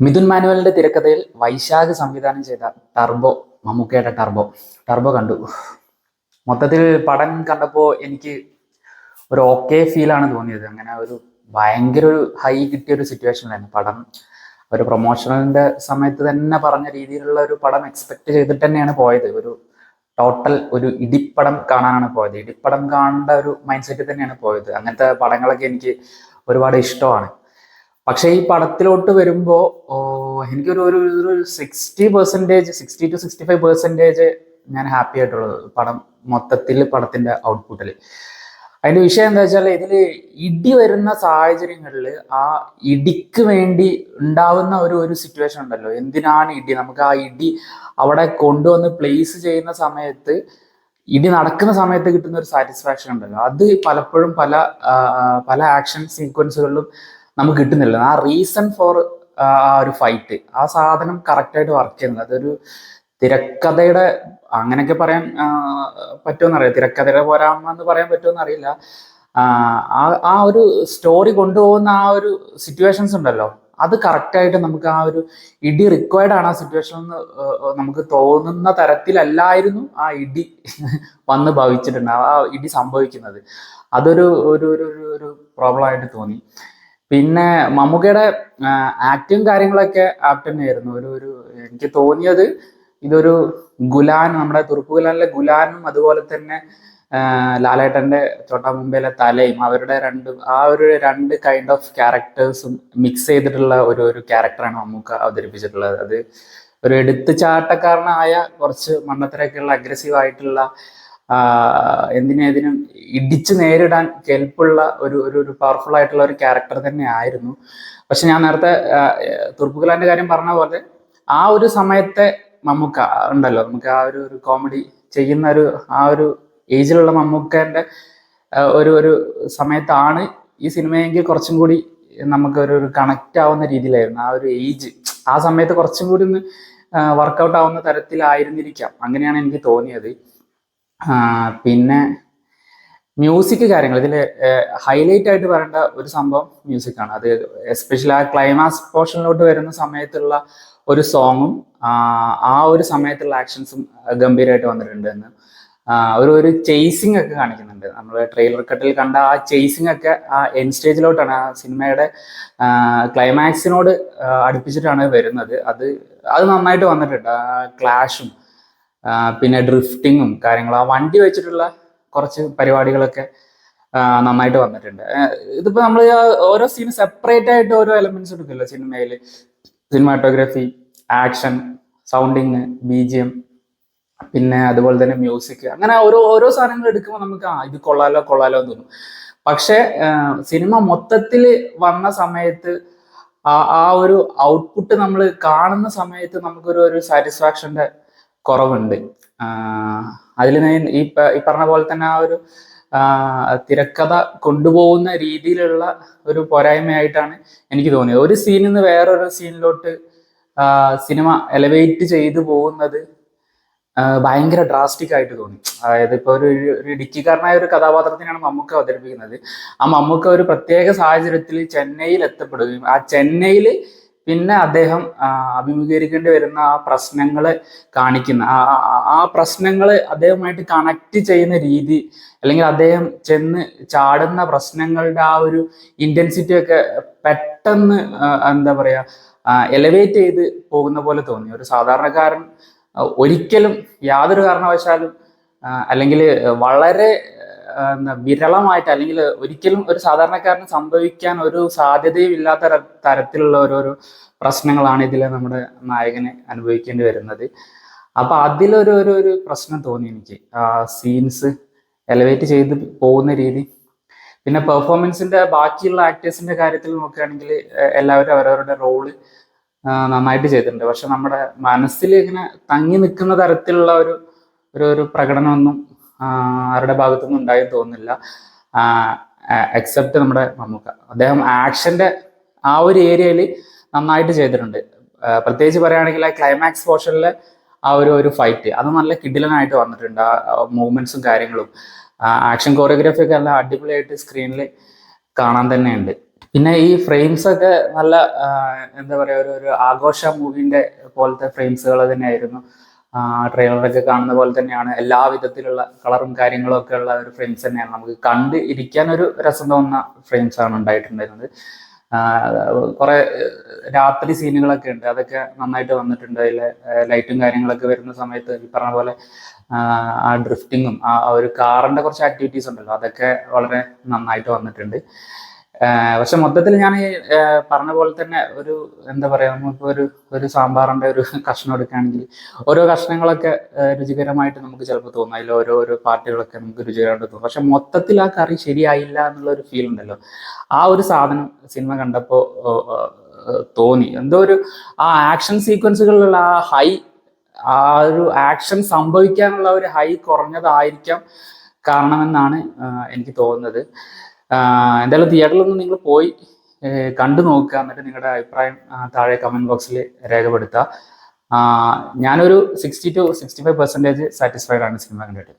മിഥുൻ മാനുവലിന്റെ തിരക്കഥയിൽ വൈശാഖ് സംവിധാനം ചെയ്ത ടർബോ, മമ്മൂക്കയുടെ ടർബോ ടർബോ കണ്ടു. മൊത്തത്തിൽ പടം കണ്ടപ്പോൾ എനിക്ക് ഒരു ഓക്കെ ഫീലാണ് തോന്നിയത്. അങ്ങനെ ഒരു ഭയങ്കര ഒരു ഹൈ കിട്ടിയ ഒരു സിറ്റുവേഷനിലായിരുന്നു പടം. ഒരു പ്രൊമോഷണലിന്റെ സമയത്ത് തന്നെ പറഞ്ഞ രീതിയിലുള്ള ഒരു പടം എക്സ്പെക്ട് ചെയ്തിട്ട് തന്നെയാണ് പോയത്. ഒരു ടോട്ടൽ ഒരു ഇടിപ്പടം കാണാനാണ് പോയത്. ഇടിപ്പടം കാണേണ്ട ഒരു മൈൻഡ് സെറ്റിൽ തന്നെയാണ് പോയത്. അങ്ങനത്തെ പടങ്ങളൊക്കെ എനിക്ക് ഒരുപാട് ഇഷ്ടമാണ്. പക്ഷെ ഈ പടത്തിലോട്ട് വരുമ്പോൾ എനിക്കൊരു ഒരു ഒരു 60%, 60 to 65% ഞാൻ ഹാപ്പി ആയിട്ടുള്ളത് പടം മൊത്തത്തിൽ, പടത്തിന്റെ ഔട്ട്പുട്ടിൽ. അതിന്റെ വിഷയം എന്താ വെച്ചാൽ, ഇതിൽ ഇടി വരുന്ന സാഹചര്യങ്ങളിൽ ആ ഇടിക്ക് വേണ്ടി ഉണ്ടാവുന്ന ഒരു ഒരു സിറ്റുവേഷൻ ഉണ്ടല്ലോ. എന്തിനാണ് ഇടി, നമുക്ക് ആ ഇടി അവിടെ കൊണ്ടുവന്ന് പ്ലേസ് ചെയ്യുന്ന സമയത്ത്, ഇടി നടക്കുന്ന സമയത്ത് കിട്ടുന്ന ഒരു സാറ്റിസ്ഫാക്ഷൻ ഉണ്ടല്ലോ, അത് പലപ്പോഴും പല ആക്ഷൻ സീക്വൻസുകളിലും നമുക്ക് കിട്ടുന്നില്ല. ആ റീസൺ ഫോർ ആ ഒരു ഫൈറ്റ്, ആ സാധനം കറക്റ്റായിട്ട് വർക്ക് ചെയ്യുന്നത്. അതൊരു തിരക്കഥയുടെ അങ്ങനെയൊക്കെ പറയാൻ പറ്റുമെന്നറിയാം, തിരക്കഥയുടെ പോരായ്മ എന്ന് പറയാൻ പറ്റുമെന്ന് അറിയില്ല. ആ ഒരു സ്റ്റോറി കൊണ്ടുപോകുന്ന ആ ഒരു സിറ്റുവേഷൻസ് ഉണ്ടല്ലോ, അത് കറക്റ്റായിട്ട് നമുക്ക് ആ ഒരു ഇടി റിക്വയർഡ് ആണ് ആ സിറ്റുവേഷൻ എന്ന് നമുക്ക് തോന്നുന്ന തരത്തിലല്ലായിരുന്നു ആ ഇടി വന്ന് ഭവിച്ചിട്ടുണ്ട്, ആ ഇടി സംഭവിക്കുന്നത്. അതൊരു ഒരു ഒരു ഒരു പ്രോബ്ലം ആയിട്ട് തോന്നി. പിന്നെ മമ്മൂക്കയുടെ ആക്ടിങ് കാര്യങ്ങളൊക്കെ ആപ്റ്റ് തന്നെയായിരുന്നു. ഒരു എനിക്ക് തോന്നിയത്, ഇതൊരു ഗുലാൻ, നമ്മുടെ തുറുപ്പ് ഗുലാനിലെ ഗുലാനും അതുപോലെ തന്നെ ലാലേട്ടന്റെ ചോട്ടാ മുംബൈയിലെ തലയും, അവരുടെ രണ്ട് കൈൻഡ് ഓഫ് ക്യാരക്ടേഴ്സും മിക്സ് ചെയ്തിട്ടുള്ള ഒരു ക്യാരക്ടറാണ് മമ്മൂക്ക അവതരിപ്പിച്ചിട്ടുള്ളത്. അത് ഒരു എടുത്തുചാട്ടക്കാരനായ, കുറച്ച് മണ്ണത്തരൊക്കെയുള്ള അഗ്രസീവ് ആയിട്ടുള്ള, എന്തിനേതിനും ഇടിച്ചു നേരിടാൻ കെൽപ്പുള്ള ഒരു പവർഫുൾ ആയിട്ടുള്ള ഒരു ക്യാരക്ടർ തന്നെ ആയിരുന്നു. പക്ഷെ ഞാൻ നേരത്തെ തുർപ്പുകലാന്റെ കാര്യം പറഞ്ഞ പോലെ, ആ ഒരു സമയത്തെ മമ്മൂക്ക ഉണ്ടല്ലോ, നമുക്ക് ആ ഒരു കോമഡി ചെയ്യുന്ന ആ ഒരു ഏജിലുള്ള മമ്മൂക്കന്റെ ഒരു സമയത്താണ് ഈ സിനിമയെങ്കിൽ കുറച്ചും കൂടി നമുക്ക് ഒരു കണക്റ്റ് ആവുന്ന രീതിയിലായിരുന്നു. ആ ഒരു ഏജ്, ആ സമയത്ത് കുറച്ചും കൂടി ഒന്ന് വർക്കൗട്ട് ആവുന്ന തരത്തിലായിരുന്നിരിക്കാം, അങ്ങനെയാണ് എനിക്ക് തോന്നിയത്. പിന്നെ മ്യൂസിക് കാര്യങ്ങൾ ഇതിൽ ഹൈലൈറ്റ് ആയിട്ട് പറയേണ്ട ഒരു സംഭവം മ്യൂസിക്കാണ്. അത് എസ്പെഷ്യലി ആ ക്ലൈമാക്സ് പോർഷനിലോട്ട് വരുന്ന സമയത്തുള്ള ഒരു സോങ്ങും ആ ഒരു സമയത്തുള്ള ആക്ഷൻസും ഗംഭീരമായിട്ട് വന്നിട്ടുണ്ട് എന്ന്. ഒരു ചേസിങ് ഒക്കെ കാണിക്കുന്നുണ്ട്. നമ്മൾ ട്രെയിലർ കട്ടിൽ കണ്ട ആ ചേസിങ് ഒക്കെ ആ എൻഡ് സ്റ്റേജിലോട്ടാണ്, ആ സിനിമയുടെ ക്ലൈമാക്സിനോട് അടുപ്പിച്ചിട്ടാണ് വരുന്നത്. അത് നന്നായിട്ട് വന്നിട്ടുണ്ട്. ആ ക്ലാഷും പിന്നെ ഡ്രിഫ്റ്റിങ്ങും കാര്യങ്ങളും, ആ വണ്ടി വെച്ചിട്ടുള്ള കുറച്ച് പരിപാടികളൊക്കെ നന്നായിട്ട് വന്നിട്ടുണ്ട്. ഇതിപ്പോ നമ്മൾ ഓരോ സീൻ സെപ്പറേറ്റ് ആയിട്ട് ഓരോ എലമെന്റ്സ് എടുക്കില്ല സിനിമയിൽ. സിനിമാറ്റോഗ്രഫി, ആക്ഷൻ, സൗണ്ടിങ്, BGM, പിന്നെ അതുപോലെ തന്നെ മ്യൂസിക്, അങ്ങനെ ഓരോ സാധനങ്ങൾ എടുക്കുമ്പോൾ നമുക്ക് ഇത് കൊള്ളാലോ എന്ന് തോന്നും. പക്ഷെ സിനിമ മൊത്തത്തിൽ വന്ന സമയത്ത് ആ ഒരു ഔട്ട്പുട്ട് നമ്മൾ കാണുന്ന സമയത്ത് നമുക്കൊരു സാറ്റിസ്ഫാക്ഷന്റെ കുറവുണ്ട്. അതിൽ ഈ പറഞ്ഞ പോലെ തന്നെ ആ ഒരു തിരക്കഥ കൊണ്ടുപോകുന്ന രീതിയിലുള്ള ഒരു പോരായ്മയായിട്ടാണ് എനിക്ക് തോന്നിയത്. ഒരു സീനിൽ നിന്ന് വേറൊരു സീനിലോട്ട് സിനിമ എലവേറ്റ് ചെയ്തു പോകുന്നത് ഭയങ്കര ഡ്രാസ്റ്റിക് ആയിട്ട് തോന്നി. അതായത് ഇപ്പൊ ഒരു ഇടുക്കിക്കാരനായ ഒരു കഥാപാത്രത്തിനാണ് മമ്മൂക്ക അവതരിപ്പിക്കുന്നത്. ആ മമ്മൂക്ക ഒരു പ്രത്യേക സാഹചര്യത്തിൽ ചെന്നൈയിൽ എത്തപ്പെടുകയും ആ ചെന്നൈയിൽ പിന്നെ അദ്ദേഹം അഭിമുഖീകരിക്കേണ്ടി വരുന്ന ആ പ്രശ്നങ്ങളെ കാണിക്കുന്ന, ആ പ്രശ്നങ്ങൾ അദ്ദേഹമായിട്ട് കണക്ട് ചെയ്യുന്ന രീതി, അല്ലെങ്കിൽ അദ്ദേഹം ചെന്ന് ചാടുന്ന പ്രശ്നങ്ങളുടെ ആ ഒരു ഇന്റൻസിറ്റി ഒക്കെ പെട്ടെന്ന് എന്താ പറയാ, എലവേറ്റ് ചെയ്ത് പോകുന്ന പോലെ തോന്നി. ഒരു സാധാരണക്കാരൻ ഒരിക്കലും യാതൊരു കാരണവശാലും അല്ലെങ്കിൽ വളരെ വിരളമായിട്ട്, അല്ലെങ്കിൽ ഒരിക്കലും ഒരു സാധാരണക്കാരന് സംഭവിക്കാൻ ഒരു സാധ്യതയും ഇല്ലാത്ത തരത്തിലുള്ള ഓരോരോ പ്രശ്നങ്ങളാണ് ഇതിൽ നമ്മുടെ നായകന് അനുഭവിക്കേണ്ടി വരുന്നത്. അപ്പൊ അതിലൊരു പ്രശ്നം തോന്നി എനിക്ക്, സീൻസ് എലവേറ്റ് ചെയ്ത് പോകുന്ന രീതി. പിന്നെ പെർഫോമൻസിന്റെ ബാക്കിയുള്ള ആക്ടേഴ്സിന്റെ കാര്യത്തിൽ നോക്കുകയാണെങ്കിൽ എല്ലാവരും അവരവരുടെ റോള് നന്നായിട്ട് ചെയ്തിട്ടുണ്ട്. പക്ഷെ നമ്മുടെ മനസ്സിൽ ഇങ്ങനെ തങ്ങി നിൽക്കുന്ന തരത്തിലുള്ള ഒരു പ്രകടനമൊന്നും ആരുടെ ഭാഗത്തുനിന്നും ഉണ്ടായെന്ന് തോന്നുന്നില്ല. എക്സെപ്റ്റ് നമ്മുടെ മമ്മൂക്ക. അദ്ദേഹം ആക്ഷന്റെ ആ ഒരു ഏരിയയിൽ നന്നായിട്ട് ചെയ്തിട്ടുണ്ട്. പ്രത്യേകിച്ച് പറയുകയാണെങ്കിൽ ആ ക്ലൈമാക്സ് പോർഷനിലെ ആ ഒരു ഫൈറ്റ്, അത് നല്ല കിടിലനായിട്ട് വന്നിട്ടുണ്ട്. ആ മൂവ്മെന്റ്സും കാര്യങ്ങളും ആക്ഷൻ കോറിയോഗ്രാഫി ഒക്കെ നല്ല അടിപൊളിയായിട്ട് സ്ക്രീനിൽ കാണാൻ തന്നെയുണ്ട്. പിന്നെ ഈ ഫ്രെയിംസ് ഒക്കെ നല്ല എന്താ പറയുക, ഒരു ആഘോഷ മൂവിന്റെ പോലത്തെ ഫ്രെയിംസുകൾ തന്നെയായിരുന്നു. ട്രെയിലറൊക്കെ കാണുന്ന പോലെ തന്നെയാണ് എല്ലാ വിധത്തിലുള്ള കളറും കാര്യങ്ങളും ഒക്കെ ഉള്ള ഒരു ഫ്രെയിംസ് തന്നെയാണ്. നമുക്ക് കണ്ട് ഇരിക്കാൻ ഒരു രസം തോന്നുന്ന ഫ്രെയിംസ് ആണ് ഉണ്ടായിട്ടുണ്ടായിരുന്നത്. കുറെ രാത്രി സീനുകളൊക്കെ ഉണ്ട്, അതൊക്കെ നന്നായിട്ട് വന്നിട്ടുണ്ട്. അതിലെ ലൈറ്റും കാര്യങ്ങളൊക്കെ വരുന്ന സമയത്ത് ഈ പറഞ്ഞ പോലെ ആ ഡ്രിഫ്റ്റിങ്ങും ആ ഒരു കാറിന്റെ കുറച്ച് ആക്ടിവിറ്റീസ് ഉണ്ടല്ലോ, അതൊക്കെ വളരെ നന്നായിട്ട് വന്നിട്ടുണ്ട്. പക്ഷെ മൊത്തത്തിൽ ഞാൻ ഈ പറഞ്ഞ പോലെ തന്നെ ഒരു എന്താ പറയാ, നമുക്ക് ഒരു സാമ്പാറിന്റെ ഒരു കഷ്ണം എടുക്കുകയാണെങ്കിൽ ഓരോ കഷ്ണങ്ങളൊക്കെ രുചികരമായിട്ട് നമുക്ക് ചിലപ്പോൾ തോന്നും. അതിൽ ഓരോ പാർട്ടികളൊക്കെ നമുക്ക് രുചികരമായിട്ട് തോന്നും. പക്ഷെ മൊത്തത്തിൽ ആ കറി ശരിയായില്ല എന്നുള്ള ഒരു ഫീൽ ഉണ്ടല്ലോ, ആ ഒരു സാധനം സിനിമ കണ്ടപ്പോൾ തോന്നി. എന്തോ ഒരു ആ ആക്ഷൻ സീക്വൻസുകളിലുള്ള ആ ഒരു ആക്ഷൻ സംഭവിക്കാനുള്ള ഒരു ഹൈ കുറഞ്ഞതായിരിക്കാം കാരണമെന്നാണ് എനിക്ക് തോന്നുന്നത്. എന്തായാലും തിയേറ്ററിലൊന്നും നിങ്ങൾ പോയി കണ്ടു നോക്കുക, എന്നിട്ട് നിങ്ങളുടെ അഭിപ്രായം താഴെ കമന്റ് ബോക്സിൽ രേഖപ്പെടുത്തുക. ഞാനൊരു 60 to 65% സാറ്റിസ്ഫൈഡ് ആണ് സിനിമ കണ്ടിട്ട്.